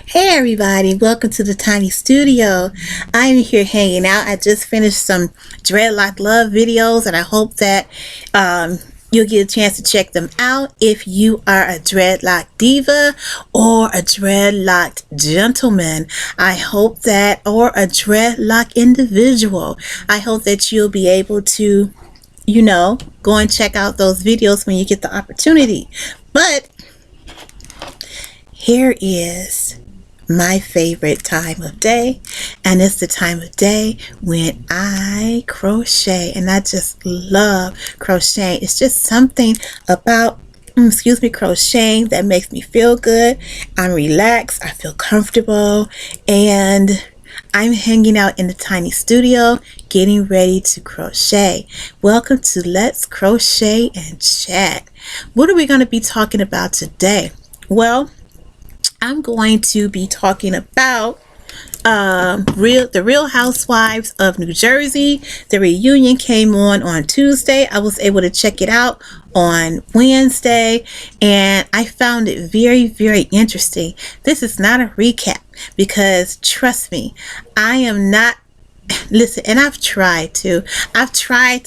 Hey everybody, welcome to the Tiny Studio. I'm here hanging out. I just finished some Dreadlock Love videos and I hope that you'll get a chance to check them out if you are a dreadlock diva or a dreadlocked gentleman. I hope that, or a dreadlock individual. I hope that you'll be able to, go and check out those videos when you get the opportunity. But here is my favorite time of day, and it's the time of day when I crochet, and I just love crocheting. It's just something about crocheting that makes me feel good. I'm relaxed, I feel comfortable, and I'm hanging out in the tiny studio getting ready to crochet. Welcome to Let's Crochet and Chat. What are we going to be talking about today? Well, I'm going to be talking about the Real Housewives of New Jersey. The reunion came on Tuesday. I was able to check it out on Wednesday, and I found it very, very interesting. This is not a recap because, trust me, I am not. Listen, and I've tried to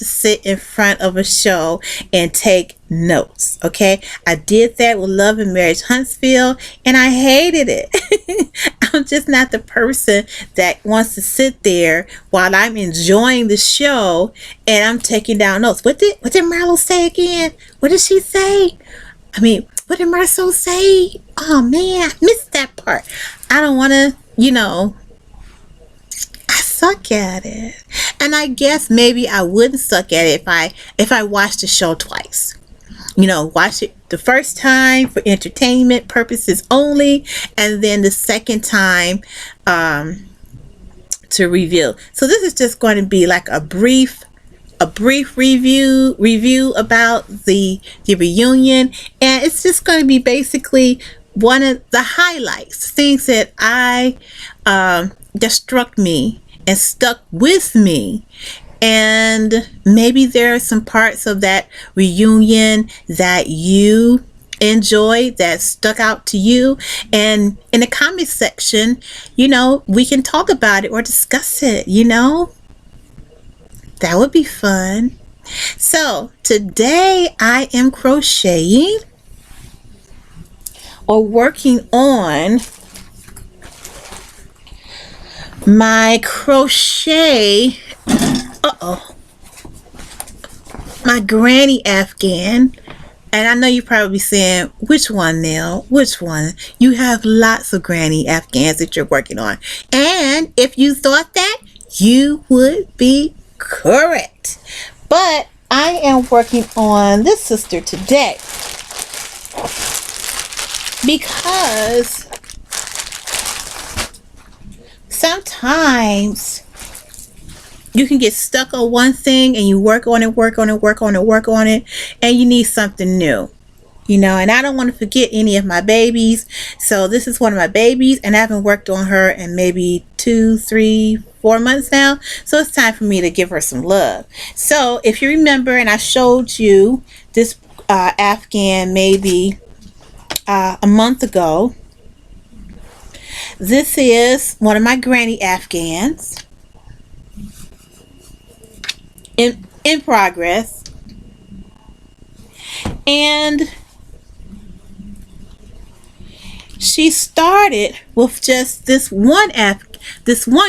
sit in front of a show and take notes. Okay, I did that with Love and Marriage Huntsville and I hated it. I'm just not the person that wants to sit there while I'm enjoying the show and I'm taking down notes. What did Marlo say again? What did she say? What did Marceau say? Oh man, I missed that part. I don't want to, suck at it. And I guess maybe I wouldn't suck at it if I watched the show twice. Watch it the first time for entertainment purposes only, and then the second time to review. So this is just going to be like a brief review about the reunion, and it's just going to be basically one of the highlights, things that that struck me and stuck with me. And maybe there are some parts of that reunion that you enjoyed that stuck out to you, and in the comment section, we can talk about it or discuss it. That would be fun. So today I am crocheting or working on my crochet, my granny Afghan. And I know you're probably saying, which one, Nell? Which one? You have lots of granny Afghans that you're working on. And if you thought that, you would be correct. But I am working on this sister today because sometimes you can get stuck on one thing and you work on it, and you need something new, and I don't want to forget any of my babies. So this is one of my babies, and I haven't worked on her in maybe 2, 3, 4 months now. So it's time for me to give her some love. So if you remember, and I showed you this Afghan maybe a month ago. This is one of my granny Afghans in progress, and she started with just this one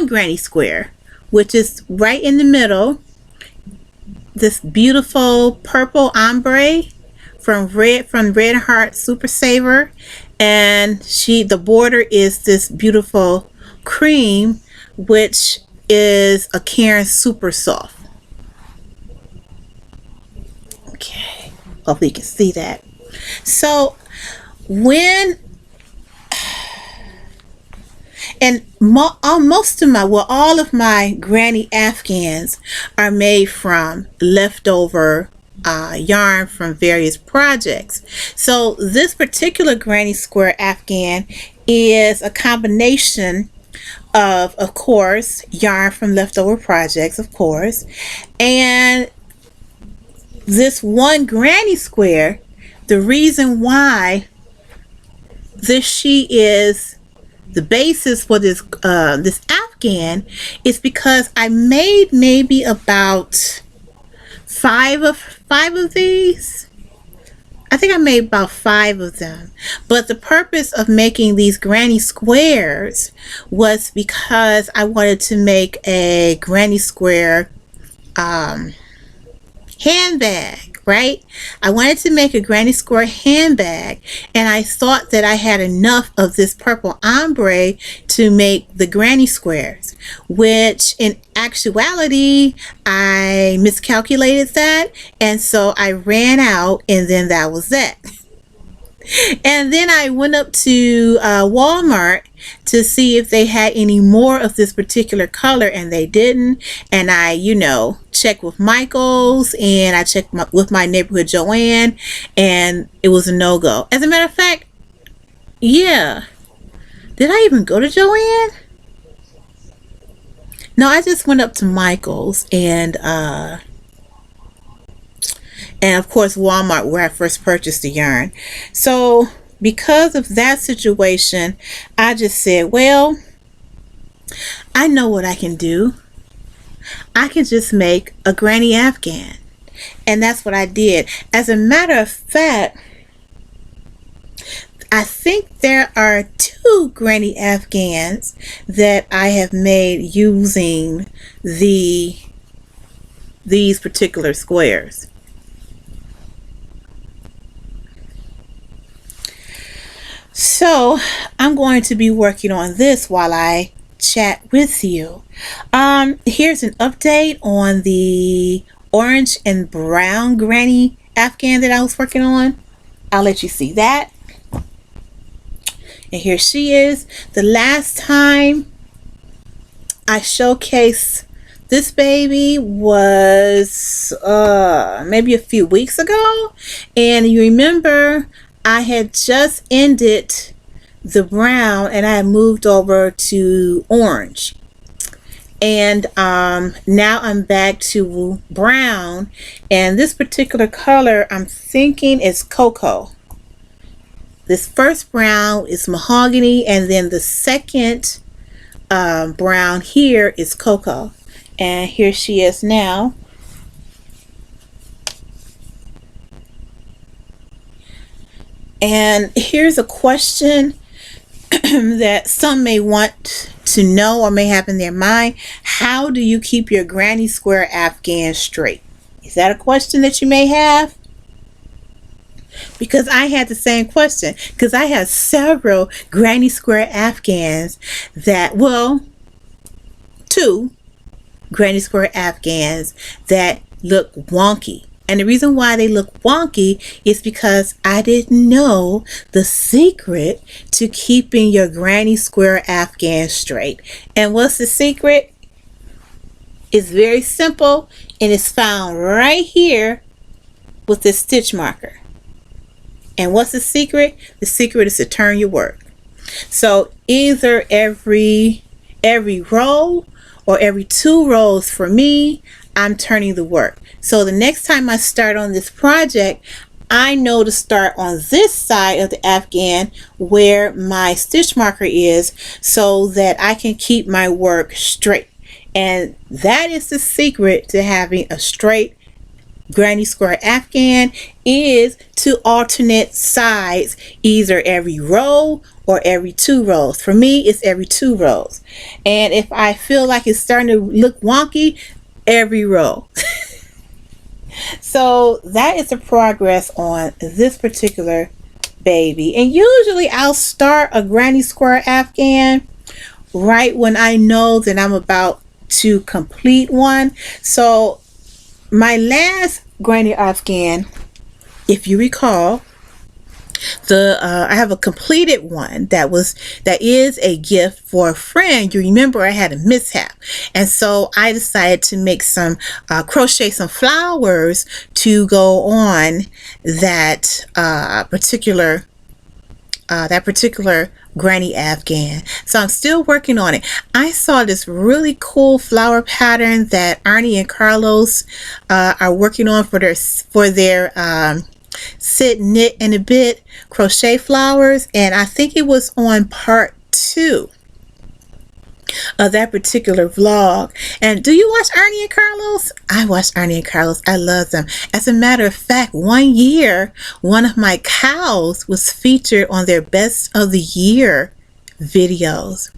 granny square, which is right in the middle, this beautiful purple ombre from Red Heart Super Saver. And the border is this beautiful cream, which is a Karen Super Soft. Okay, hopefully you can see that. So all of my granny Afghans are made from leftover yarn from various projects. So this particular granny square Afghan is a combination of course, yarn from leftover projects, of course, and this one granny square. The reason why this sheet is the basis for this this Afghan is because I made maybe about five of these. I think I made about 5 of them. But the purpose of making these granny squares was because I wanted to make a granny square handbag, right? I wanted to make a granny square handbag, and I thought that I had enough of this purple ombre to make the granny squares, which in actuality I miscalculated that, and so I ran out, and then that was that. And then I went up to Walmart to see if they had any more of this particular color, and they didn't. And I, checked with Michael's, and I checked with my neighborhood Joanne, and it was a no-go. As a matter of fact, yeah. Did I even go to Joanne? No, I just went up to Michael's and of course Walmart, where I first purchased the yarn. So because of that situation, I just said, well, I know what I can do. I can just make a granny Afghan. And that's what I did. As a matter of fact, I think there are 2 granny Afghans that I have made using these particular squares. So I'm going to be working on this while I chat with you. Here's an update on the orange and brown granny Afghan that I was working on. I'll let you see that. And here she is. The last time I showcased this baby was maybe a few weeks ago. And you remember I had just ended the brown and I had moved over to orange. And now I'm back to brown. And this particular color I'm thinking is cocoa. This first brown is mahogany, and then the second brown here is cocoa. And here she is now. And here's a question that some may want to know or may have in their mind. How do you keep your granny square Afghan straight? Is that a question that you may have? Because I had the same question, because I have several granny square Afghans that, well, 2 granny square Afghans that look wonky. And the reason why they look wonky is because I didn't know the secret to keeping your granny square Afghan straight. And what's the secret? It's very simple, and it's found right here with this stitch marker. And what's the secret? The secret is to turn your work. So either every row or every 2 rows for me, I'm turning the work. So the next time I start on this project, I know to start on this side of the Afghan where my stitch marker is, so that I can keep my work straight. And that is the secret to having a straight granny square Afghan, is to alternate sides either every row or every 2 rows. For me, it's every 2 rows. And if I feel like it's starting to look wonky, every row. So that is the progress on this particular baby. And usually I'll start a granny square Afghan right when I know that I'm about to complete one. So my last granny Afghan, if you recall, I have a completed one that is a gift for a friend. You remember I had a mishap, and so I decided to make some crochet some flowers to go on that particular granny Afghan. So I'm still working on it. I saw this really cool flower pattern that Arnie and Carlos are working on for their sit, knit, and a bit crochet flowers, and I think it was on part 2 of that particular vlog. And do you watch Ernie and Carlos? I watch Ernie and Carlos. I love them. As a matter of fact, one year, one of my cows was featured on their best of the year videos.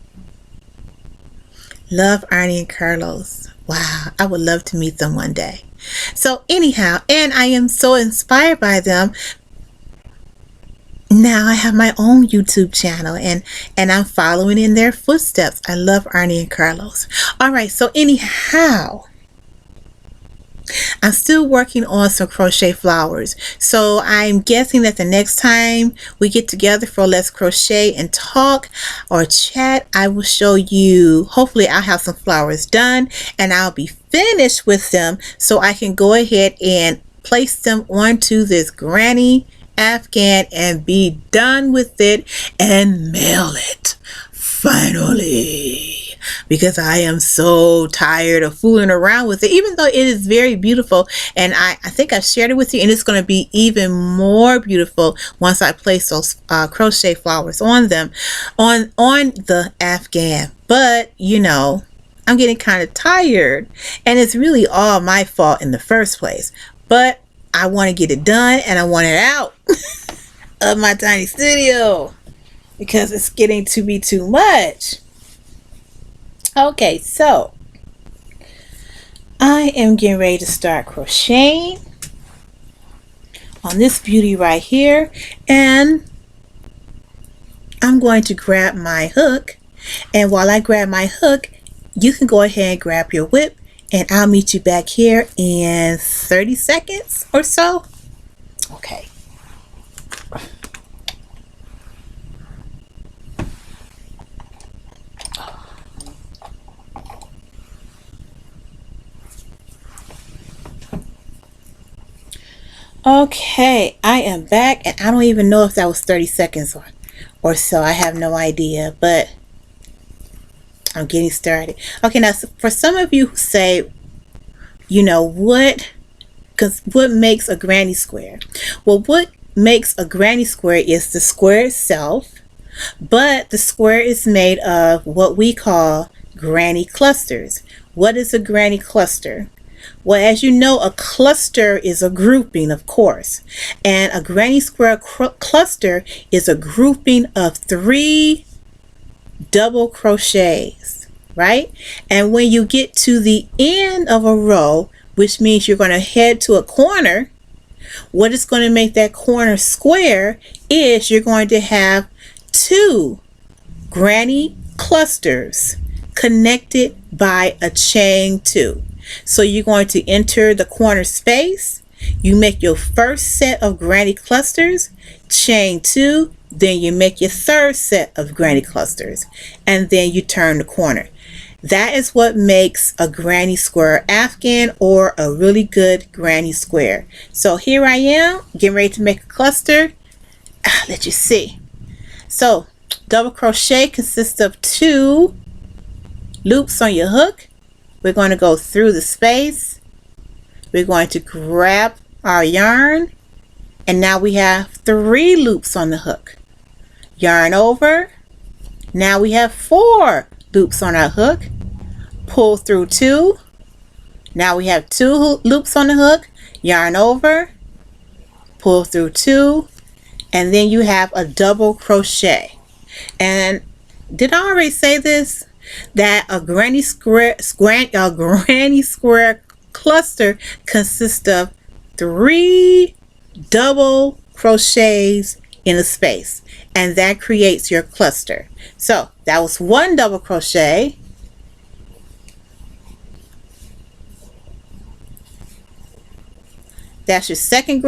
Love Ernie and Carlos. Wow, I would love to meet them one day. So anyhow, and I am so inspired by them. Now I have my own YouTube channel and I'm following in their footsteps. I love Ernie and Carlos. All right, so anyhow, I'm still working on some crochet flowers. So I'm guessing that the next time we get together for Let's Crochet and talk or chat, I will show you, hopefully I'll have some flowers done and I'll be finished with them so I can go ahead and place them onto this granny Afghan and be done with it and mail it finally, because I am so tired of fooling around with it, even though it is very beautiful. And I think I've shared it with you, and it's going to be even more beautiful once I place those crochet flowers on them, on the Afghan. But you know, I'm getting kind of tired, and it's really all my fault in the first place. But I want to get it done and I want it out of my tiny studio because it's getting to be too much. Okay, so I am getting ready to start crocheting on this beauty right here, and I'm going to grab my hook, and while I grab my hook, you can go ahead and grab your whip, and I'll meet you back here in 30 seconds or so. Okay. Okay, I am back, and I don't even know if that was 30 seconds or so. I have no idea, but I'm getting started. Okay, now for some of you who say, you know, what makes a granny square? Well, what makes a granny square is the square itself, but the square is made of what we call granny clusters. What is a granny cluster? Well, as you know, a cluster is a grouping, of course, and a granny square cluster is a grouping of 3 double crochets, right? And when you get to the end of a row, which means you're going to head to a corner, what is going to make that corner square is you're going to have 2 granny clusters connected by a chain 2. So you're going to enter the corner space, you make your first set of granny clusters, chain 2, then you make your third set of granny clusters, and then you turn the corner. That is what makes a granny square Afghan, or a really good granny square. So here I am getting ready to make a cluster. Let you see. So double crochet consists of 2 loops on your hook. We're going to go through the space. We're going to grab our yarn, and now we have 3 loops on the hook. Yarn over. Now we have 4 loops on our hook. Pull through 2. Now we have 2 loops on the hook. Yarn over. Pull through 2, and then you have a double crochet. And did I already say this? That a granny square cluster consists of 3 double crochets in a space, and that creates your cluster. So that was 1 double crochet, that's your second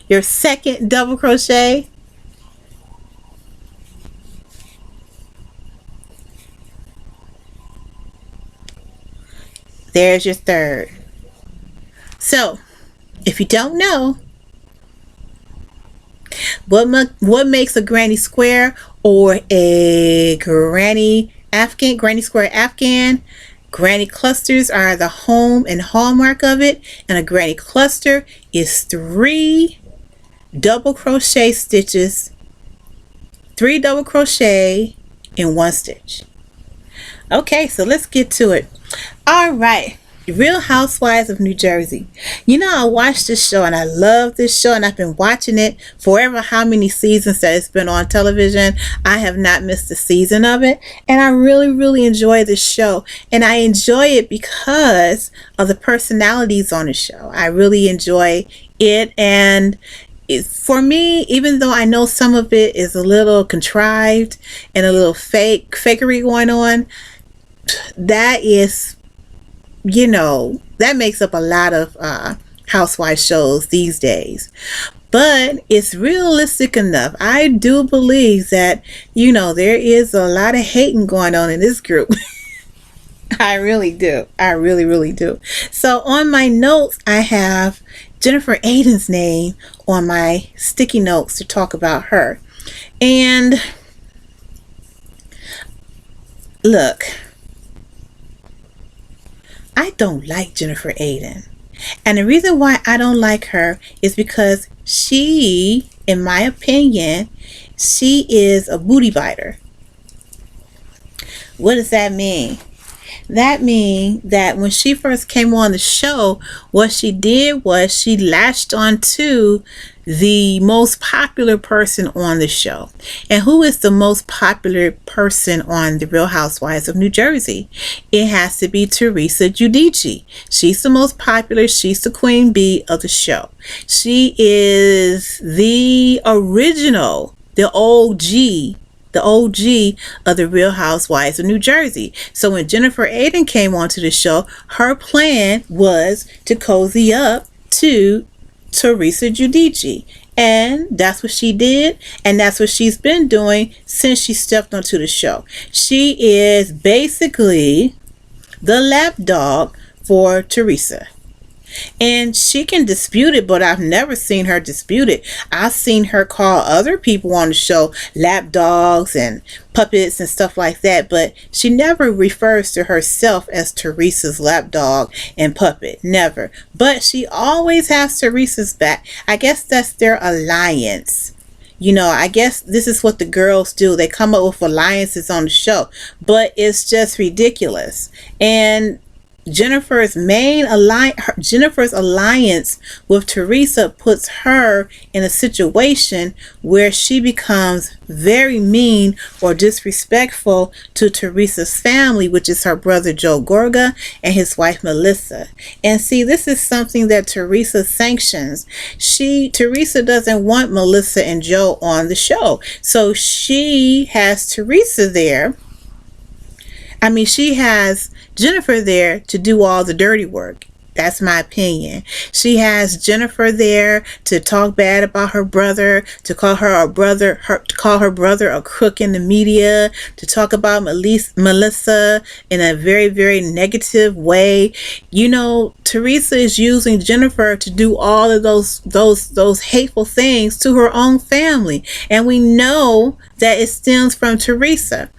your second double crochet. There's your third. So if you don't know what makes a granny square or a granny square Afghan, granny clusters are the home and hallmark of it, and a granny cluster is 3 double crochet stitches 3 double crochet in 1 stitch. Okay, so let's get to it. All right, Real Housewives of New Jersey. You know, I watched this show and I love this show, and I've been watching it forever. How many seasons that it's been on television, I have not missed a season of it, and I really enjoy this show. And I enjoy it because of the personalities on the show. I really enjoy it, and for me, even though I know some of it is a little contrived and a little fakery going on, that is, you know, that makes up a lot of housewife shows these days. But it's realistic enough. I do believe that, you know, there is a lot of hating going on in this group. I really do. I really do. So on my notes, I have Jennifer Aydin's name on my sticky notes to talk about her. And look, I don't like Jennifer Aydin. And the reason why I don't like her is because she, in my opinion, she is a booty biter. What does that mean? That means that when she first came on the show, what she did was she latched onto the most popular person on the show. And who is the most popular person on The Real Housewives of New Jersey? It has to be Teresa Guidice. She's the most popular. She's the queen bee of the show. She is the original, the OG of The Real Housewives of New Jersey. So when Jennifer Aydin came onto the show, her plan was to cozy up to Teresa Guidice. And that's what she did, and that's what she's been doing since she stepped onto the show. She is basically the lapdog for Teresa. And she can dispute it, but I've never seen her dispute it. I've seen her call other people on the show lapdogs and puppets and stuff like that, but she never refers to herself as Teresa's lapdog and puppet. Never. But she always has Teresa's back. I guess that's their alliance. You know, I guess this is what the girls do. They come up with alliances on the show, but it's just ridiculous. And Jennifer's alliance with Teresa puts her in a situation where she becomes very mean or disrespectful to Teresa's family, which is her brother Joe Gorga and his wife Melissa. And see, this is something that Teresa sanctions. Teresa doesn't want Melissa and Joe on the show, so she has Teresa there. She has Jennifer there to do all the dirty work. That's my opinion. She has Jennifer there to talk bad about her brother, to call her brother a crook in the media, to talk about Melissa in a very negative way. You know, Teresa is using Jennifer to do all of those hateful things to her own family, and we know that it stems from Teresa.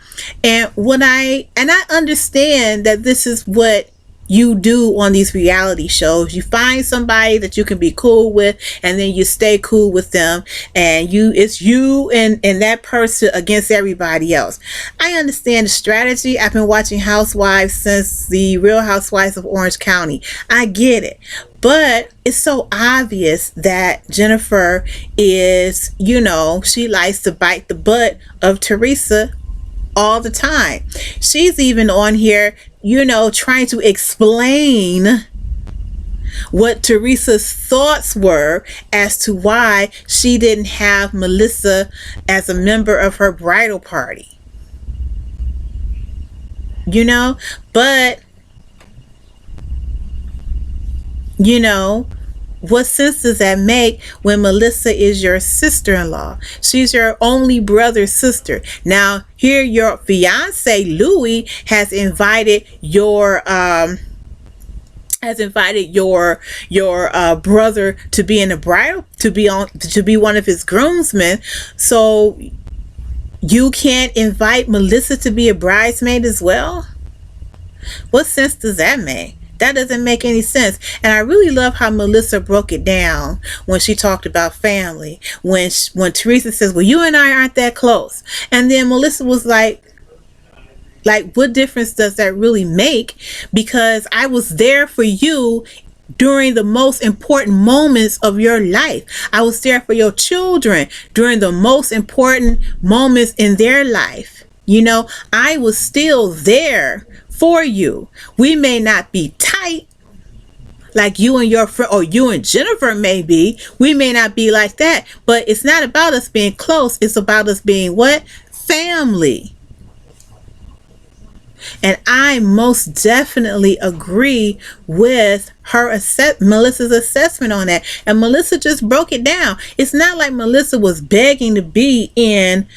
And I understand that this is what you do on these reality shows. You find somebody that you can be cool with, and then you stay cool with them, and it's you and that person against everybody else. I understand the strategy. I've been watching Housewives since the Real Housewives of Orange County. I get it. But it's so obvious that Jennifer is, she likes to bite the butt of Teresa all the time. She's even on here, trying to explain what Teresa's thoughts were as to why she didn't have Melissa as a member of her bridal party. But what sense does that make when Melissa is your sister-in-law? She's your only brother's sister. Now, here your fiance Louis has invited your brother to be in the bridal, to be one of his groomsmen. So you can't invite Melissa to be a bridesmaid as well? What sense does that make? That doesn't make any sense. And I really love how Melissa broke it down when she talked about family. When Teresa says, well, you and I aren't that close. And then Melissa was like, what difference does that really make? Because I was there for you during the most important moments of your life. I was there for your children during the most important moments in their life. You know, I was still there for you. We may not be tight like you and your friend, or you and Jennifer may be. We may not be like that, but it's not about us being close. It's about us being what? Family. And I most definitely agree with Melissa's assessment on that. And Melissa just broke it down. It's not like Melissa was begging to be in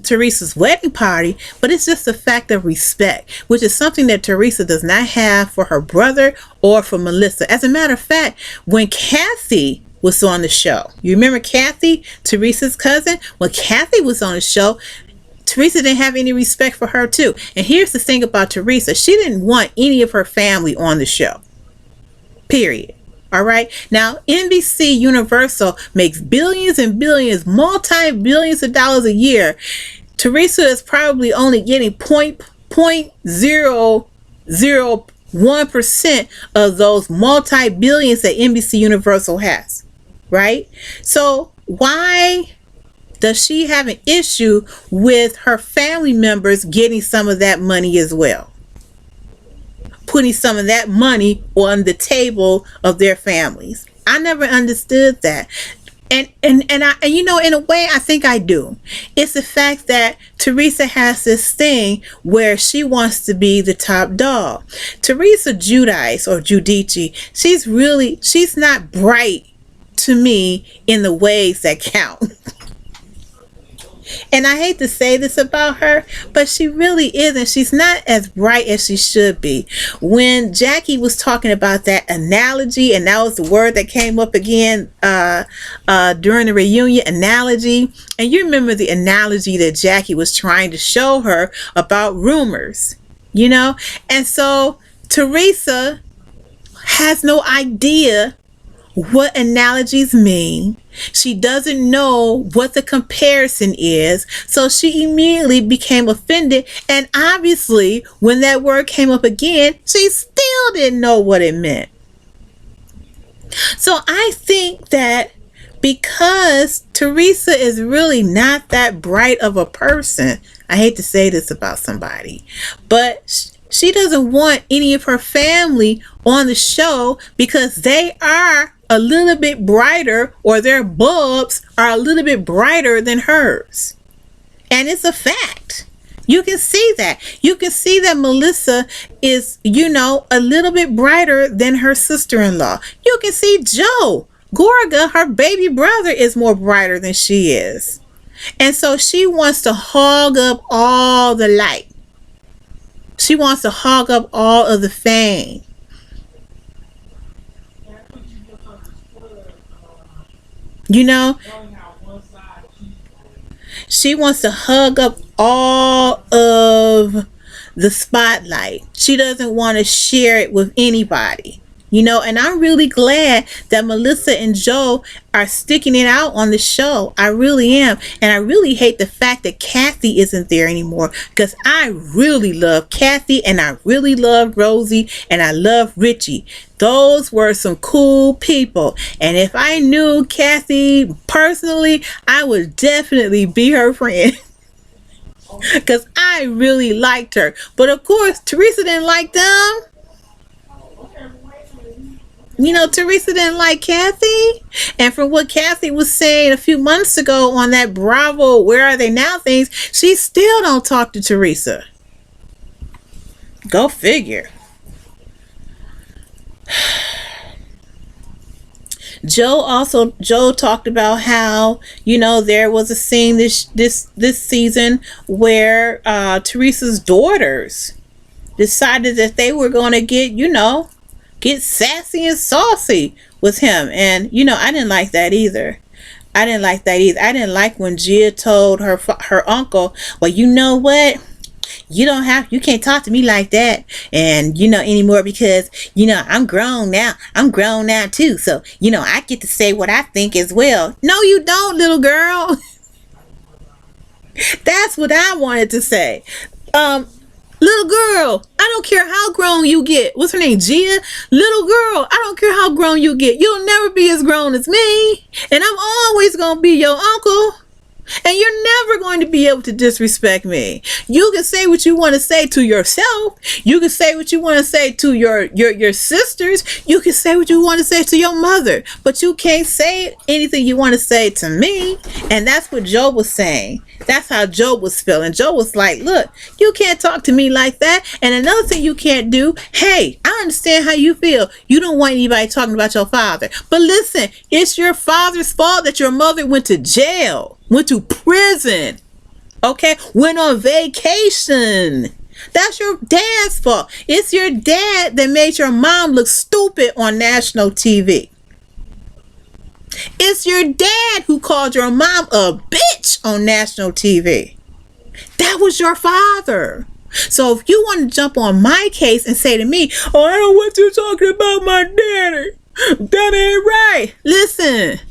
Teresa's wedding party, but it's just a fact of respect, which is something that Teresa does not have for her brother or for Melissa. As a matter of fact, when Kathy was on the show, you remember Kathy, Teresa's cousin? When Kathy was on the show, Teresa didn't have any respect for her too. And here's the thing about Teresa. She didn't want any of her family on the show. Period. All right. Now, NBC Universal makes billions and billions, multi-billions of dollars a year. Teresa is probably only getting 0.001% of those multi-billions that NBC Universal has. Right? So why does she have an issue with her family members getting some of that money as well? Putting some of that money on the table of their families. I never understood that. And you know, in a way, I think I do. It's the fact that Teresa has this thing where she wants to be the top dog. Teresa Guidice, or Giudice, she's not bright to me in the ways that count. And I hate to say this about her, but she really isn't. She's not as bright as she should be. When Jackie was talking about that analogy, and that was the word that came up again during the reunion, analogy. And you remember the analogy that Jackie was trying to show her about rumors, you know? And so Teresa has no idea what analogies mean. She doesn't know what the comparison is, so she immediately became offended. And obviously, when that word came up again, she still didn't know what it meant. So I think that because Teresa is really not that bright of a person, I hate to say this about somebody, but she doesn't want any of her family on the show because they are a little bit brighter, or their bulbs are a little bit brighter than hers. And it's a fact. You can see that. You can see that Melissa is, you know, a little bit brighter than her sister-in-law. You can see Joe Gorga, her baby brother, is more brighter than she is. And so she wants to hog up all the light. She wants to hog up all of the fame. You know, she wants to hug up all of the spotlight. She doesn't want to share it with anybody. You know, and I'm really glad that Melissa and Joe are sticking it out on the show. I really am. And I really hate the fact that Kathy isn't there anymore, because I really love Kathy, and I really love Rosie, and I love Richie. Those were some cool people. And if I knew Kathy personally, I would definitely be her friend. Because I really liked her. But of course, Teresa didn't like them. You know, Teresa didn't like Kathy. And from what Kathy was saying a few months ago on that Bravo Where Are They Now things, she still don't talk to Teresa. Go figure. Joe talked about how, you know, there was a scene this season where Teresa's daughters decided that they were going to get sassy and saucy with him. And, you know, I didn't like that either. I didn't like when Gia told her uncle, well, you know what? you can't talk to me like that, and anymore, because I'm grown now. I'm grown now too, so I get to say what I think as well. No, you don't, little girl. That's what I wanted to say. Little girl, I don't care how grown you get. What's her name? Gia? Little girl, I don't care how grown you get. You'll never be as grown as me. And I'm always going to be your uncle. And you're never going to be able to disrespect me. You can say what you want to say to yourself. You can say what you want to say to your sisters. You can say what you want to say to your mother. But you can't say anything you want to say to me. And that's what Job was saying. That's how Job was feeling. Job was like, look, you can't talk to me like that. And another thing you can't do, hey, I understand how you feel. You don't want anybody talking about your father. But listen, it's your father's fault that your mother went to jail. Went to prison, okay? Went on vacation. That's your dad's fault. It's your dad that made your mom look stupid on national TV. It's your dad who called your mom a bitch on national TV. That was your father. So if you want to jump on my case and say to me, oh, I don't want you talking about my daddy. That ain't right. Listen.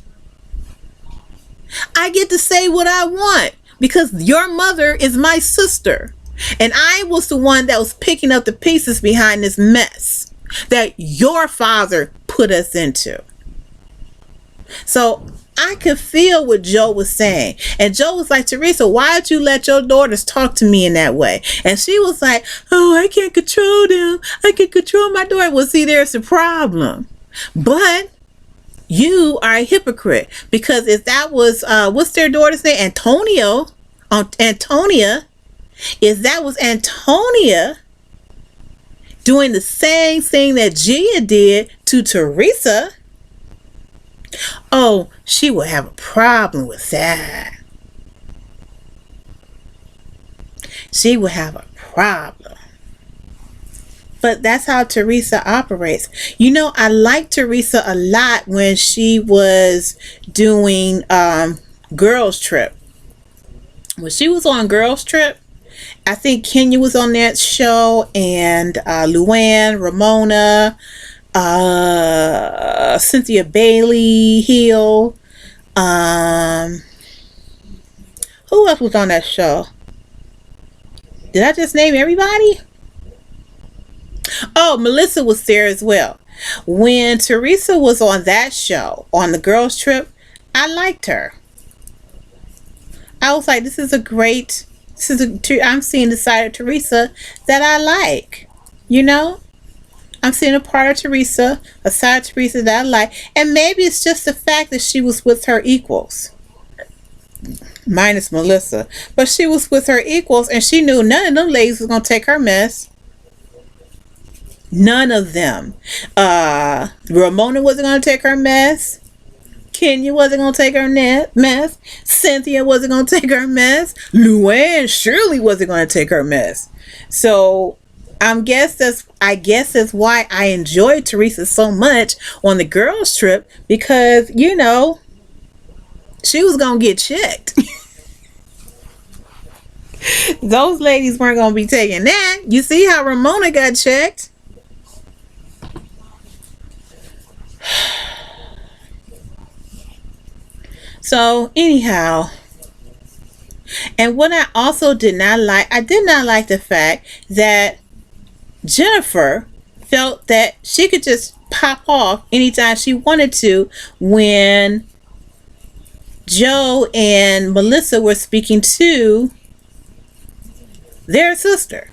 I get to say what I want because your mother is my sister. And I was the one that was picking up the pieces behind this mess that your father put us into. So I could feel what Joe was saying. And Joe was like, Teresa, why did you let your daughters talk to me in that way? And she was like, oh, I can't control them. I can control my daughter. Well, see, there's a problem. But you are a hypocrite, because if that was what's their daughter's name, Antonia, if that was Antonia doing the same thing that Gia did to Teresa, oh, she would have a problem with that. She would have a problem. But that's how Teresa operates. I like Teresa a lot when she was doing Girls Trip. When she was on Girls Trip, I think Kenya was on that show, and Luann, Ramona, Cynthia Bailey Hill. Who else was on that show? Did I just name everybody? Oh, Melissa was there as well. When Teresa was on that show, on the Girls Trip, I liked her. I was like, I'm seeing the side of Teresa that I like. I'm seeing a part of Teresa, a side of Teresa that I like. And maybe it's just the fact that she was with her equals. Minus Melissa. But she was with her equals, and she knew none of them ladies was going to take her mess. None of them. Ramona wasn't going to take her mess. Kenya wasn't going to take her mess. Cynthia wasn't going to take her mess. Luann surely wasn't going to take her mess. So I guess that's why I enjoyed Teresa so much on the Girls Trip, because she was going to get checked. Those ladies weren't going to be taking that. You see how Ramona got checked? So anyhow, and what I also did not like the fact that Jennifer felt that she could just pop off anytime she wanted to when Joe and Melissa were speaking to their sister.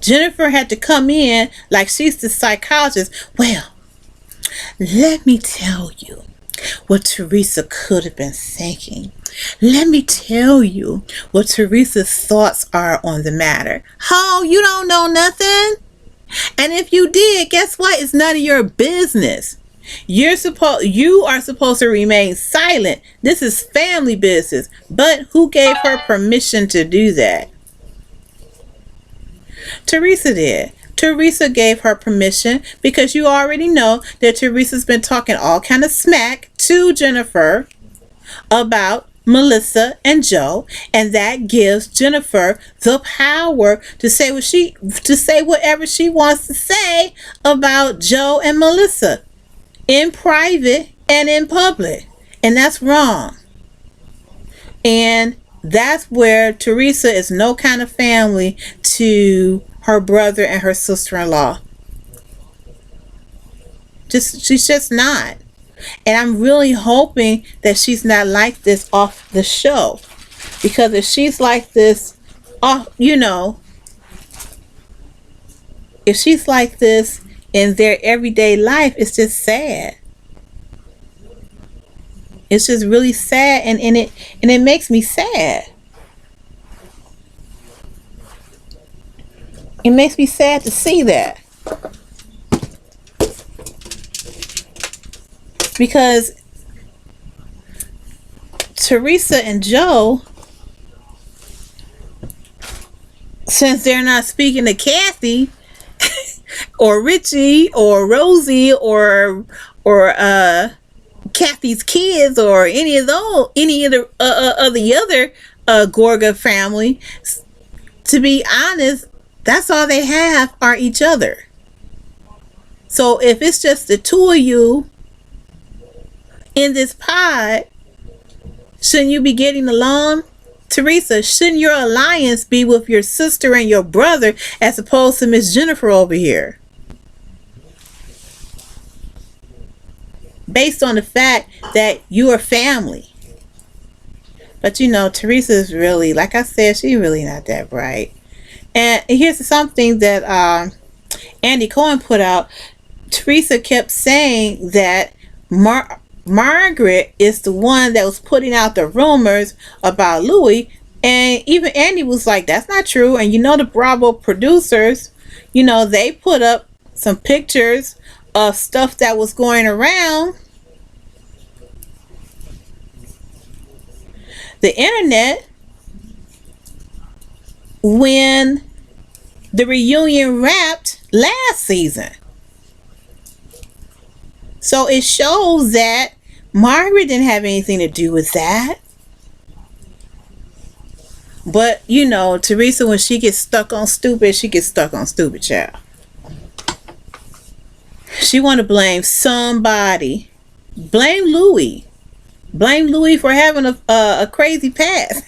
Jennifer had to come in like she's the psychologist. Well, let me tell you what Teresa could have been thinking. Let me tell you what Teresa's thoughts are on the matter. Oh, you don't know nothing? And if you did, guess what? It's none of your business. You are supposed to remain silent. This is family business. But who gave her permission to do that? Teresa did. Teresa gave her permission, because you already know that Teresa's been talking all kind of smack to Jennifer about Melissa, and Joe, and that gives Jennifer the power to say whatever she wants to say about Joe and Melissa in private and in public. And that's wrong. And that's where Teresa is no kind of family to her brother and her sister-in-law. She's just not. And I'm really hoping that she's not like this off the show. Because if she's like this off, if she's like this in their everyday life, it's just sad. It's just really sad, and it makes me sad. It makes me sad to see that. Because Teresa and Joe, since they're not speaking to Kathy or Richie or Rosie or Kathy's kids or any of the other Gorga family, to be honest, that's all they have are each other. So if it's just the two of you in this pod, shouldn't you be getting along? Teresa, shouldn't your alliance be with your sister and your brother as opposed to Miss Jennifer over here? Based on the fact that you are family. But Teresa is really, like I said, she's really not that bright. And here's something that Andy Cohen put out. Teresa kept saying that Margaret is the one that was putting out the rumors about Louis, and even Andy was like, that's not true. And the Bravo producers, they put up some pictures of stuff that was going around the internet when the reunion wrapped last season. So it shows that Margaret didn't have anything to do with that. But Teresa, when she gets stuck on stupid, she gets stuck on stupid, child. She want to blame somebody. Blame Louis. Blame Louis for having a crazy past.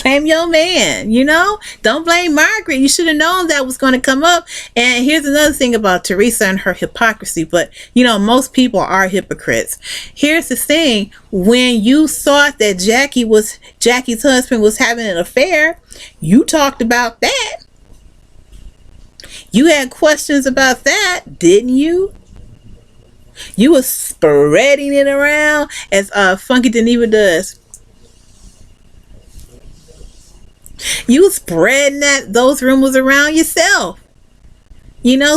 Blame your man, Don't blame Margaret. You should have known that was going to come up. And here's another thing about Teresa and her hypocrisy. But, most people are hypocrites. Here's the thing. When you thought that Jackie's husband was having an affair, you talked about that. You had questions about that, didn't you? You were spreading it around as Funky Geneva does. You spreading those rumors around yourself.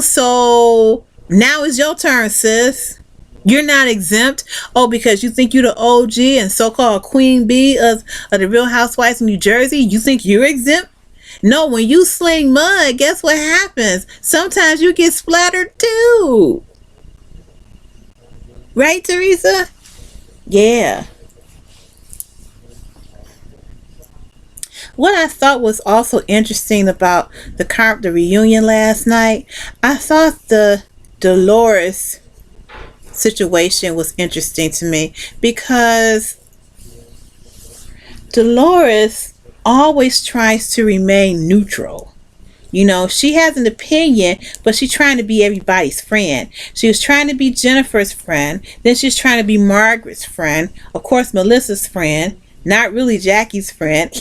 So now it's your turn, sis. You're not exempt. Oh, because you think you're the OG and so-called Queen Bee of the Real Housewives of New Jersey, you think you're exempt? No, when you sling mud, guess what happens? Sometimes you get splattered too. Right, Teresa? Yeah. What I thought was also interesting about the reunion last night, I thought the Dolores situation was interesting to me because Dolores always tries to remain neutral. She has an opinion, but she's trying to be everybody's friend. She was trying to be Jennifer's friend. Then she's trying to be Margaret's friend. Of course, Melissa's friend. Not really Jackie's friend.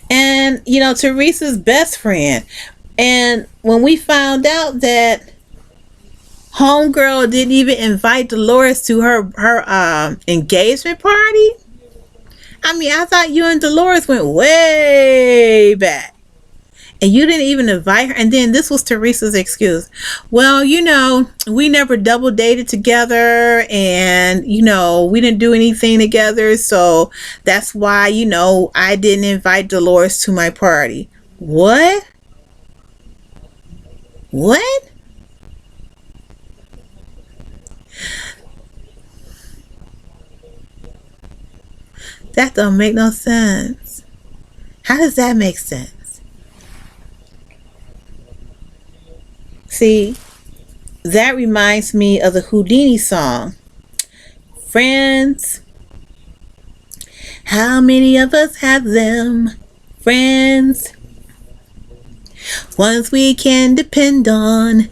And, Teresa's best friend. And when we found out that homegirl didn't even invite Dolores to her engagement party, I thought you and Dolores went way back. And you didn't even invite her. And then this was Teresa's excuse. Well, we never double dated together. And, we didn't do anything together. So that's why, I didn't invite Dolores to my party. What? What? That don't make no sense. How does that make sense? See, that reminds me of the Houdini song, Friends. How many of us have them? Friends. Ones we can depend on.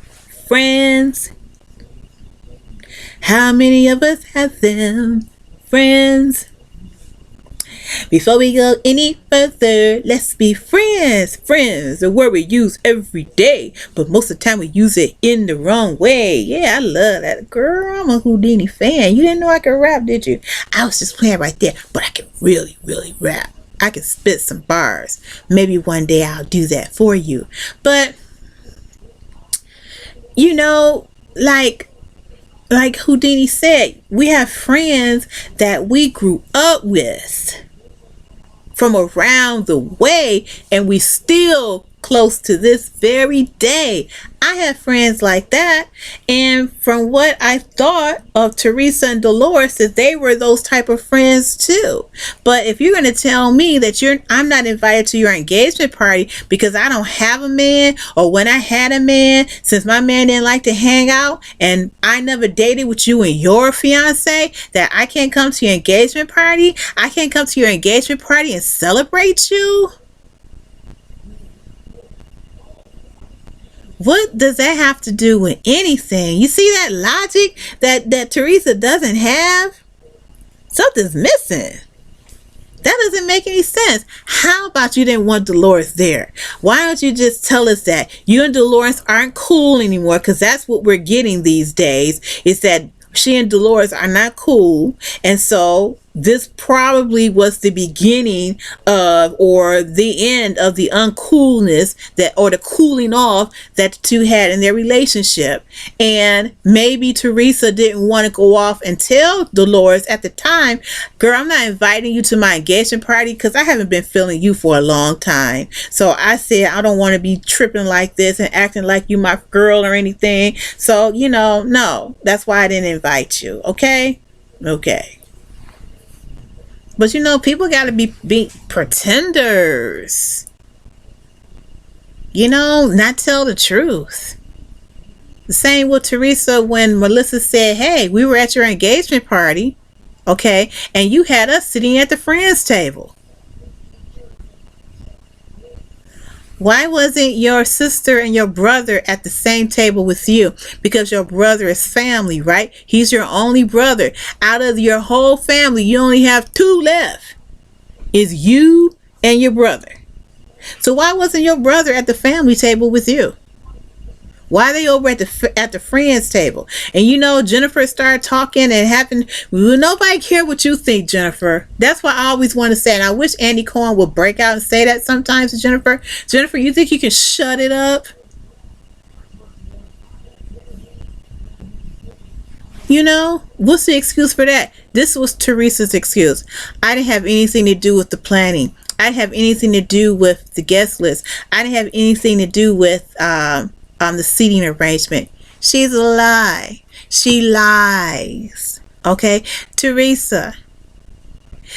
Friends. How many of us have them? Friends. Before we go any further, let's be friends. Friends, the word we use every day, but most of the time we use it in the wrong way. Yeah, I love that. Girl, I'm a Houdini fan. You didn't know I could rap, did you? I was just playing right there, but I can really, really rap. I can spit some bars. Maybe one day I'll do that for you. But, you know, like Houdini said, we have friends that we grew up with from around the way, and we still close to this very day. I have friends like that, and from what I thought of Teresa and Dolores, that they were those type of friends too. But if you're going to tell me that I'm not invited to your engagement party because I don't have a man, or when I had a man, since my man didn't like to hang out and I never dated with you and your fiance, that I can't come to your engagement party, I can't come to your engagement party and celebrate you? What does that have to do with anything? You see that logic that Teresa doesn't have? Something's missing. That doesn't make any sense. How about you didn't want Dolores there? Why don't you just tell us that you and Dolores aren't cool anymore? Because that's what we're getting these days, is that she and Dolores are not cool. And so this probably was the beginning of, or the end of, the uncoolness that, or the cooling off that the two had in their relationship. And maybe Teresa didn't want to go off and tell Dolores at the time, girl, I'm not inviting you to my engagement party because I haven't been feeling you for a long time. So I said, I don't want to be tripping like this and acting like you my girl or anything. So, you know, no, that's why I didn't invite you. Okay? Okay. But you know, people got to be pretenders. You know, not tell the truth. The same with Teresa when Melissa said, hey, we were at your engagement party, okay, and you had us sitting at the friends table. Why wasn't your sister and your brother at the same table with you? Because your brother is family, right? He's your only brother. Out of your whole family, you only have two left. It's you and your brother. So why wasn't your brother at the family table with you? Why are they over at the friends table? And you know, Jennifer started talking and happened. Well, nobody care what you think, Jennifer. That's what I always want to say. And I wish Andy Cohen would break out and say that sometimes to Jennifer. Jennifer, you think you can shut it up? You know, what's the excuse for that? This was Teresa's excuse. I didn't have anything to do with the planning. I didn't have anything to do with the guest list. I didn't have anything to do with the seating arrangement. She's a lie. She lies. Okay, Teresa.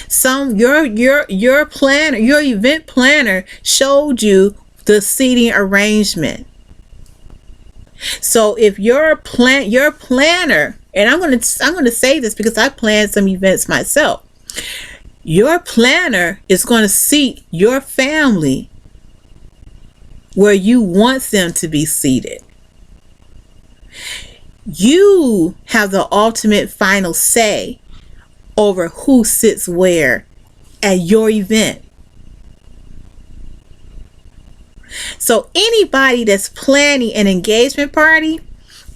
Your planner, your event planner showed you the seating arrangement. So if your planner, and I'm gonna say this because I planned some events myself. Your planner is going to seat your family where you want them to be seated. You have the ultimate final say over who sits where at your event. So anybody that's planning an engagement party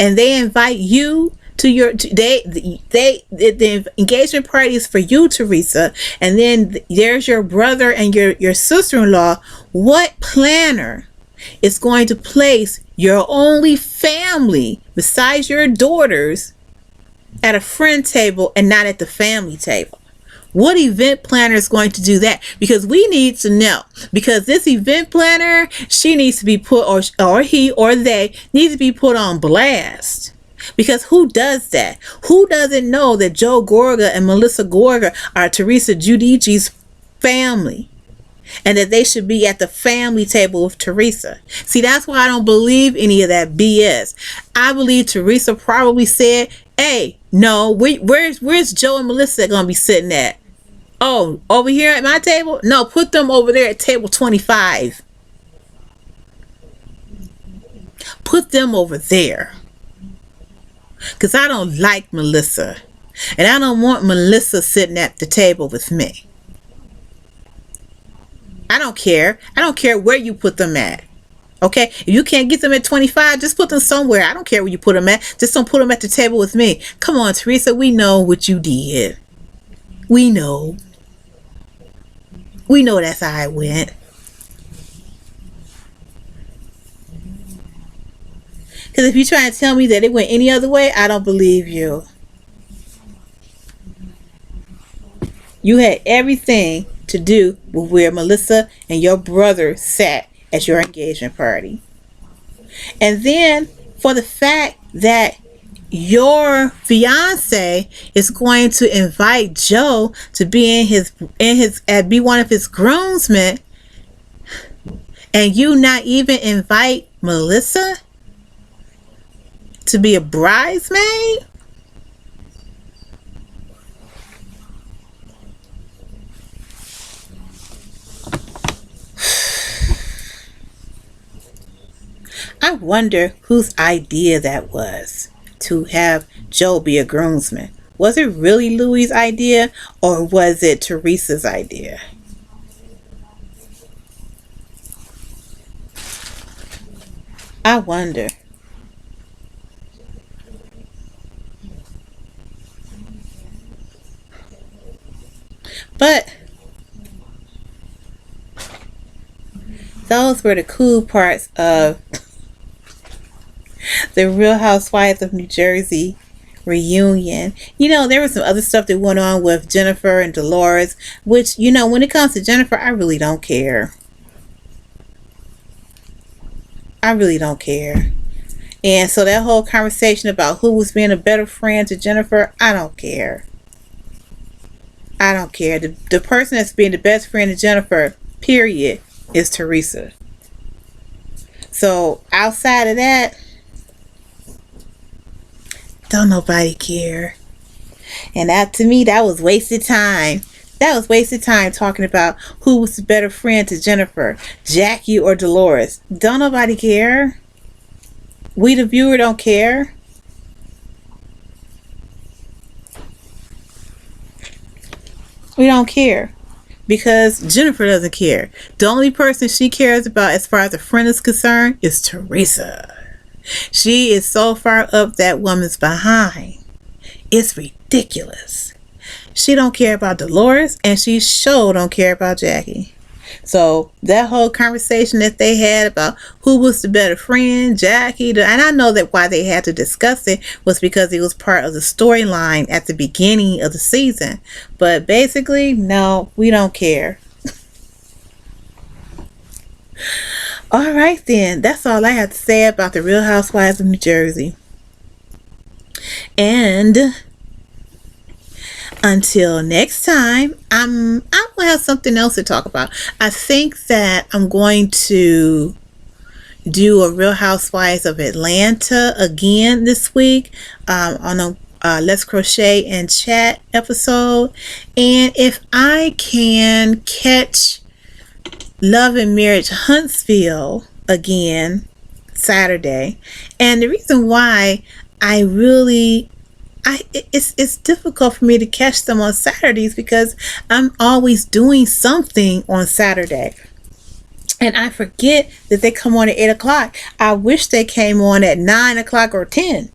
and they invite you to the engagement party is for you, Teresa, and then there's your brother and your sister-in-law, what planner is going to place your only family besides your daughters at a friend table and not at the family table? What event planner is going to do that? Because we need to know. Because this event planner, she needs to be put, or he or they needs to be put on blast. Because who does that? Who doesn't know that Joe Gorga and Melissa Gorga are Teresa Guidice's family? And that they should be at the family table with Teresa. See, that's why I don't believe any of that BS. I believe Teresa probably said, hey, no, where's Joe and Melissa going to be sitting at? Oh, over here at my table? No, put them over there at table 25. Put them over there. Because I don't like Melissa. And I don't want Melissa sitting at the table with me. I don't care. I don't care where you put them at. Okay? If you can't get them at 25, just put them somewhere. I don't care where you put them at. Just don't put them at the table with me. Come on, Teresa. We know what you did. We know. We know that's how it went. Because if you're trying to tell me that it went any other way, I don't believe you. You had everything to do with where Melissa and your brother sat at your engagement party. And then for the fact that your fiance is going to invite Joe to be be one of his groomsmen, and you not even invite Melissa to be a bridesmaid? I wonder whose idea that was to have Joe be a groomsman. Was it really Louie's idea, or was it Teresa's idea? I wonder. But those were the cool parts of the Real Housewives of New Jersey reunion. You know, there was some other stuff that went on with Jennifer and Dolores, which, you know, when it comes to Jennifer, I really don't care. I really don't care. And so that whole conversation about who was being a better friend to Jennifer, I don't care. I don't care. The person that's being the best friend to Jennifer, period, is Teresa. So outside of that, don't nobody care. And that, to me, that was wasted time. That was wasted time talking about who was the better friend to Jennifer, Jackie or Dolores. Don't nobody care. We, the viewer, don't care. We don't care. Because Jennifer doesn't care. The only person she cares about as far as a friend is concerned is Teresa. She is so far up that woman's behind. It's ridiculous. She don't care about Dolores, and she sure don't care about Jackie. So that whole conversation that they had about who was the better friend, Jackie, and I know that why they had to discuss it was because it was part of the storyline at the beginning of the season. But basically, no, we don't care. All right, then. That's all I have to say about the Real Housewives of New Jersey. And until next time, I'm going to have something else to talk about. I think that I'm going to do a Real Housewives of Atlanta again this week on a Let's Crochet and Chat episode. And if I can catch Love and Marriage Huntsville again Saturday. And the reason why it's difficult for me to catch them on Saturdays because I'm always doing something on Saturday. And I forget that they come on at 8 o'clock. I wish they came on at 9 o'clock or 10.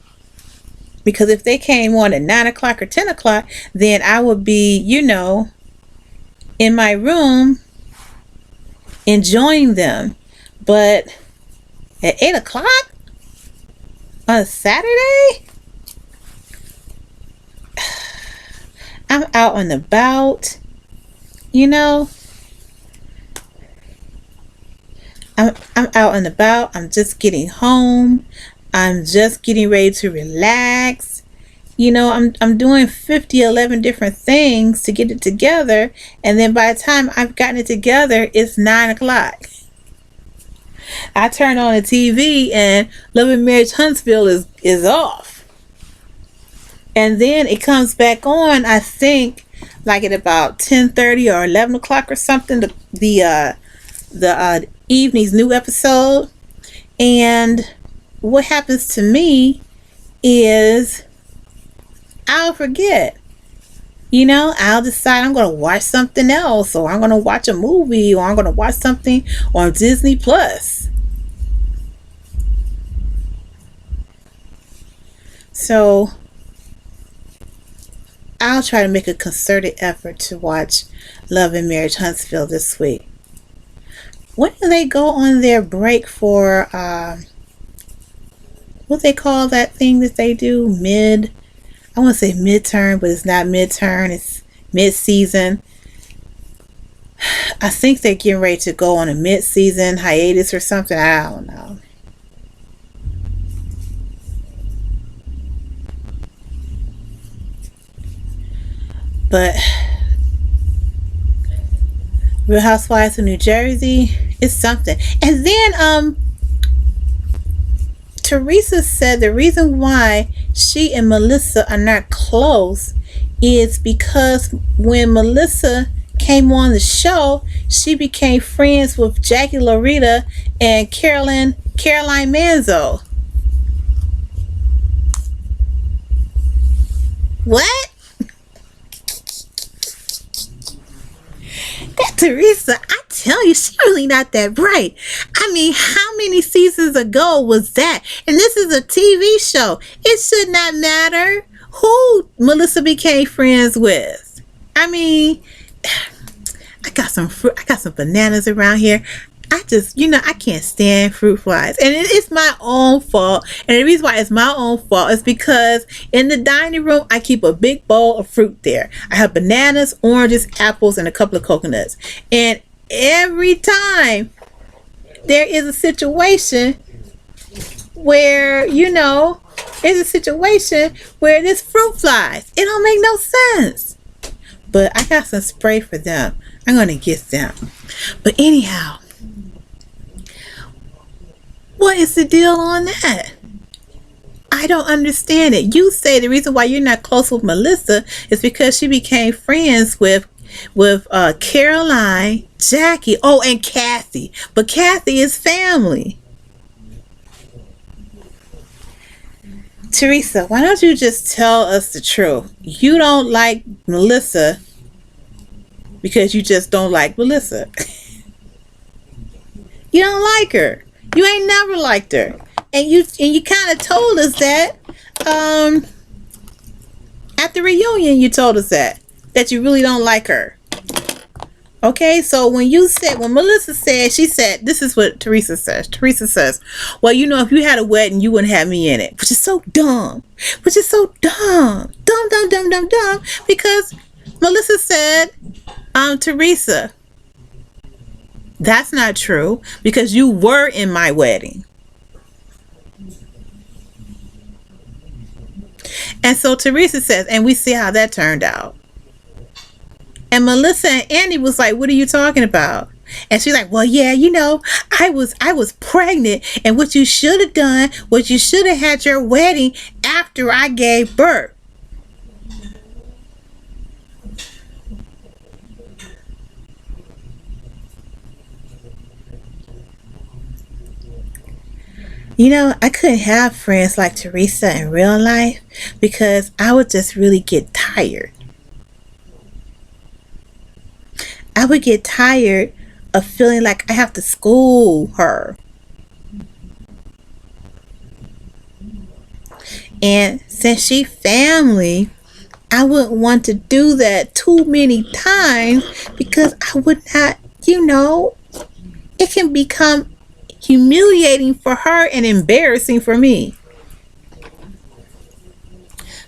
Because if they came on at 9 o'clock or 10 o'clock, then I would be, in my room enjoying them. But at 8 o'clock on a Saturday, I'm out and about, I'm out and about. I'm just getting home. I'm just getting ready to relax. You know, I'm doing 11 different things to get it together, and then by the time I've gotten it together, it's 9 o'clock. I turn on the TV and Love and Marriage Huntsville is off. And then it comes back on, I think, like at about 10:30 or 11 o'clock or something, the evening's new episode. And what happens to me is I'll forget. You know, I'll decide I'm going to watch something else, or I'm going to watch a movie, or I'm going to watch something on Disney Plus. So I'll try to make a concerted effort to watch Love and Marriage Huntsville this week. When do they go on their break for, what they call that thing that they do? I want to say midterm, but it's not midterm. It's mid-season. I think they're getting ready to go on a mid-season hiatus or something. I don't know. But Real Housewives of New Jersey is something. And then Teresa said the reason why she and Melissa are not close is because when Melissa came on the show, she became friends with Jackie Loretta and Caroline Manzo. What? That Teresa, I tell you, she's really not that bright. I mean, how many seasons ago was that? And this is a TV show. It should not matter who Melissa became friends with. I mean, I got some fruit. I got some bananas around here. I just, I can't stand fruit flies. And it's my own fault. And the reason why it's my own fault is because in the dining room, I keep a big bowl of fruit there. I have bananas, oranges, apples, and a couple of coconuts. And every time there is a situation where, there's fruit flies. It don't make no sense. But I got some spray for them. I'm going to get them. But anyhow, what is the deal on that? I don't understand it. You say the reason why you're not close with Melissa is because she became friends with Caroline, Jackie, and Kathy. But Kathy is family. Teresa, why don't you just tell us the truth? You don't like Melissa because you just don't like Melissa. You don't like her. You ain't never liked her. And you kind of told us that at the reunion. You told us that you really don't like her. Okay, so when Melissa said, she said, this is what Teresa says. Teresa says, well, if you had a wedding, you wouldn't have me in it, which is so dumb. Dumb. Because Melissa said, Teresa, that's not true because you were in my wedding. And so Teresa says, and we see how that turned out. And Melissa and Andy was like, what are you talking about? And she's like, well, yeah, I was pregnant. And what you should have done was you should have had your wedding after I gave birth. I couldn't have friends like Teresa in real life because I would just really get tired. I would get tired of feeling like I have to school her. And since she family, I wouldn't want to do that too many times because I would not, it can become humiliating for her and embarrassing for me.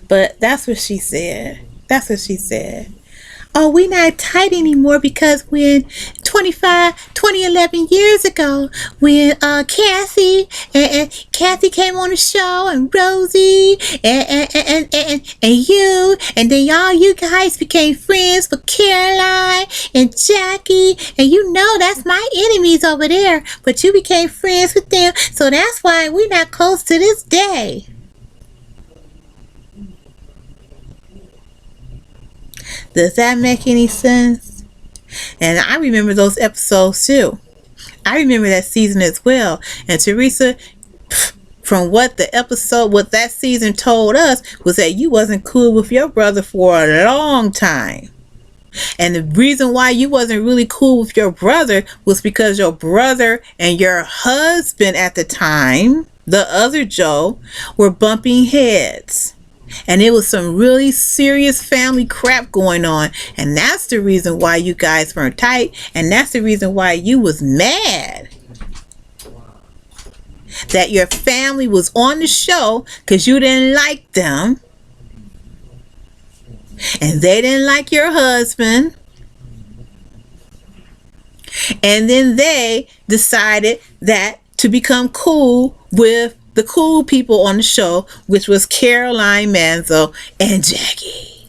But that's what she said. Oh, we're not tight anymore because when 11 years ago when Kathy came on the show, and Rosie and you, and then you guys became friends with Caroline and Jackie, and you know that's my enemies over there, but you became friends with them, so that's why we're not close to this day. Does that make any sense? And I remember those episodes too. I remember that season as well. And Teresa, from what that season told us, was that you wasn't cool with your brother for a long time. And the reason why you wasn't really cool with your brother was because your brother and your husband at the time, the other Joe, were bumping heads. And it was some really serious family crap going on. And that's the reason why you guys weren't tight. And that's the reason why you was mad that your family was on the show, because you didn't like them. And they didn't like your husband. And then they decided that to become cool with the cool people on the show, which was Caroline Manzo and Jackie.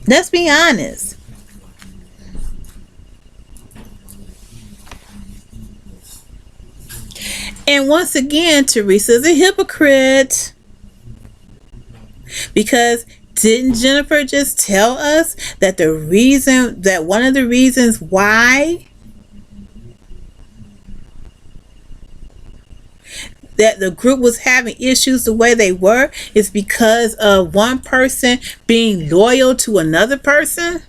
Let's be honest. And once again, Teresa's a hypocrite. Because didn't Jennifer just tell us that one of the reasons why that the group was having issues the way they were is because of one person being loyal to another person?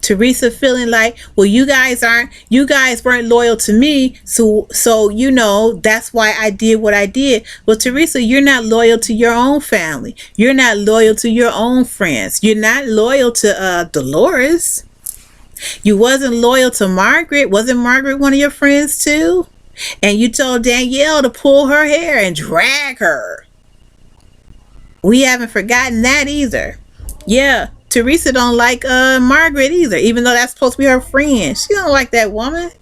Teresa feeling like, well, you guys weren't loyal to me, so that's why I did what I did. Well, Teresa, you're not loyal to your own family. You're not loyal to your own friends. You're not loyal to Dolores. You wasn't loyal to Margaret. Wasn't Margaret one of your friends too? And you told Danielle to pull her hair and drag her. We haven't forgotten that either. Yeah, Teresa don't like Margaret either, even though that's supposed to be her friend. She don't like that woman.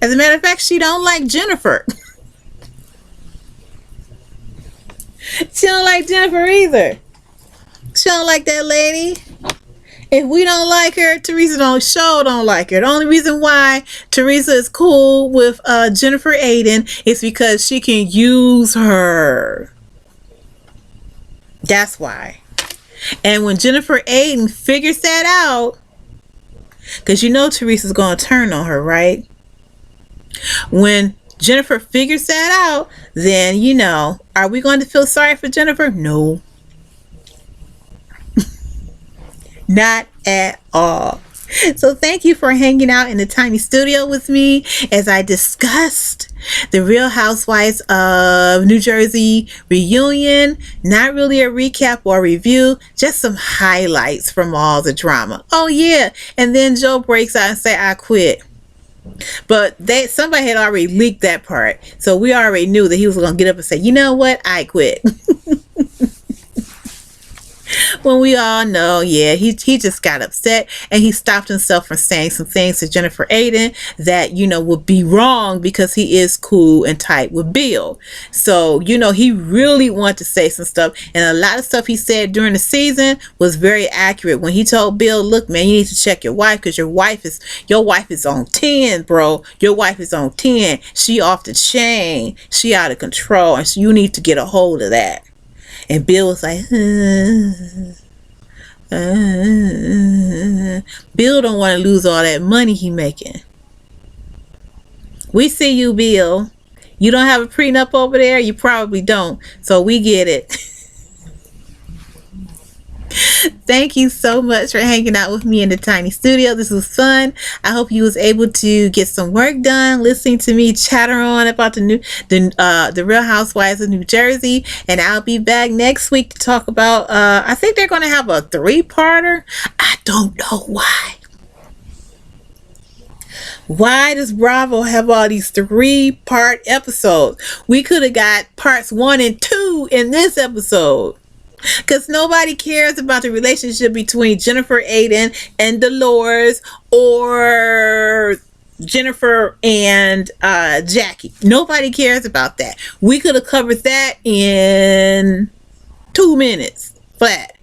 As a matter of fact, she don't like Jennifer. She don't like Jennifer either. She don't like that lady. If we don't like her, Teresa don't like her. The only reason why Teresa is cool with Jennifer Aiden is because she can use her. That's why. And when Jennifer Aiden figures that out, because Teresa's going to turn on her, right? When Jennifer figures that out, then, are we going to feel sorry for Jennifer? No. Not at all. So thank you for hanging out in the tiny studio with me as I discussed the Real Housewives of New Jersey reunion. Not really a recap or review, just some highlights from all the drama. Oh yeah, and then Joe breaks out and say, I quit. But somebody had already leaked that part, so we already knew that he was going to get up and say, you know what, I quit. When we all know, yeah, he just got upset and he stopped himself from saying some things to Jennifer Aiden that, would be wrong because he is cool and tight with Bill. So, he really wanted to say some stuff, and a lot of stuff he said during the season was very accurate. When he told Bill, look, man, you need to check your wife because your wife is on 10, bro. Your wife is on 10. She off the chain. She out of control, and so you need to get a hold of that. And Bill was like, Bill don't want to lose all that money he making. We see you, Bill. You don't have a prenup over there? You probably don't. So we get it. Thank you so much for hanging out with me in the tiny studio. This was fun. I hope you was able to get some work done listening to me chatter on about the Real Housewives of New Jersey. And I'll be back next week to talk about I think they're going to have a 3-parter. I don't know why. Why does Bravo have all these 3-part episodes? We could have got parts 1 and 2 in this episode. Because nobody cares about the relationship between Jennifer Aiden and Dolores, or Jennifer and Jackie. Nobody cares about that. We could have covered that in 2 minutes flat.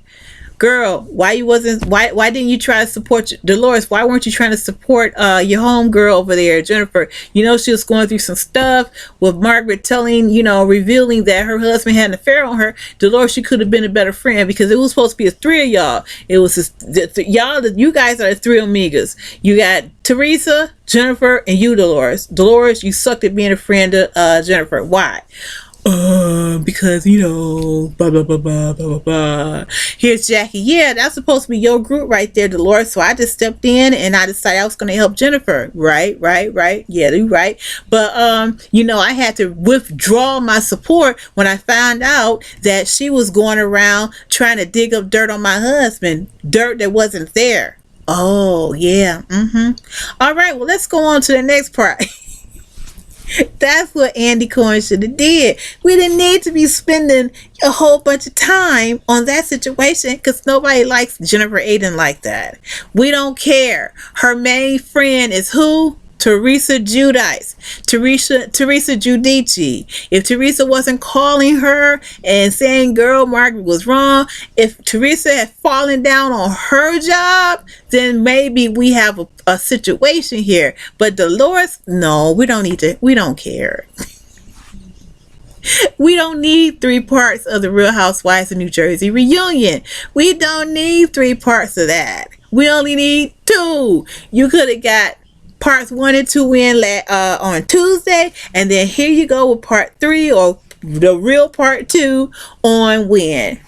Girl, why didn't you try to support Dolores? Why weren't you trying to support your home girl over there, Jennifer? You know, she was going through some stuff with Margaret telling, revealing that her husband had an affair on her. Dolores, she could have been a better friend, because it was supposed to be a three of y'all. It was y'all, you guys are the three amigas. You got Teresa, Jennifer, and you, Dolores. Dolores, you sucked at being a friend to Jennifer. Why? Because blah blah blah blah blah blah blah. Here's Jackie. Yeah, that's supposed to be your group right there, Dolores. So I just stepped in and I decided I was going to help Jennifer. Right. Yeah, you're right. But I had to withdraw my support when I found out that she was going around trying to dig up dirt on my husband, dirt that wasn't there. Oh yeah. All right. Well, let's go on to the next part. That's what Andy Cohen should have did. We didn't need to be spending a whole bunch of time on that situation, because nobody likes Jennifer Aiden like that. We don't care. Her main friend is who? Teresa Guidice. Teresa Guidice. If Teresa wasn't calling her and saying, girl, Margaret was wrong, if Teresa had fallen down on her job, then maybe we have a situation here. But Dolores, no, we don't care. We don't need 3 parts of the Real Housewives of New Jersey reunion. We don't need 3 parts of that. We only need 2. You could have got parts 1 and 2 in on Tuesday, and then here you go with part 3, or the real part 2 on when?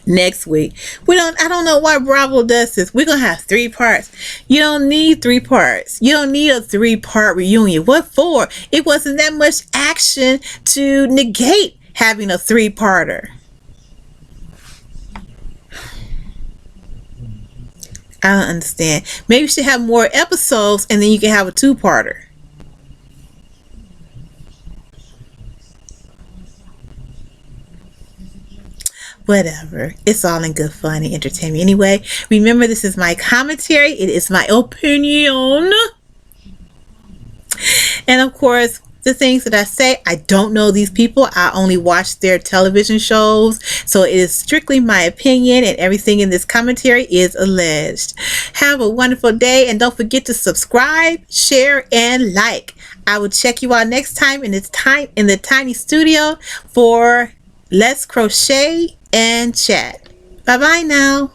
Next week. I don't know why Bravo does this. We're gonna have 3 parts. You don't need 3 parts. You don't need a 3-part reunion. What for? It wasn't that much action to negate having a 3-parter. I don't understand. Maybe you should have more episodes, and then you can have a 2-parter. Whatever. It's all in good fun and entertainment. Anyway, remember, this is my commentary. It is my opinion. And of course, the things that I say, I don't know these people. I only watch their television shows. So it is strictly my opinion, and everything in this commentary is alleged. Have a wonderful day, and don't forget to subscribe, share, and like. I will check you out next time in the tiny studio for Let's Crochet and Chat. Bye bye now.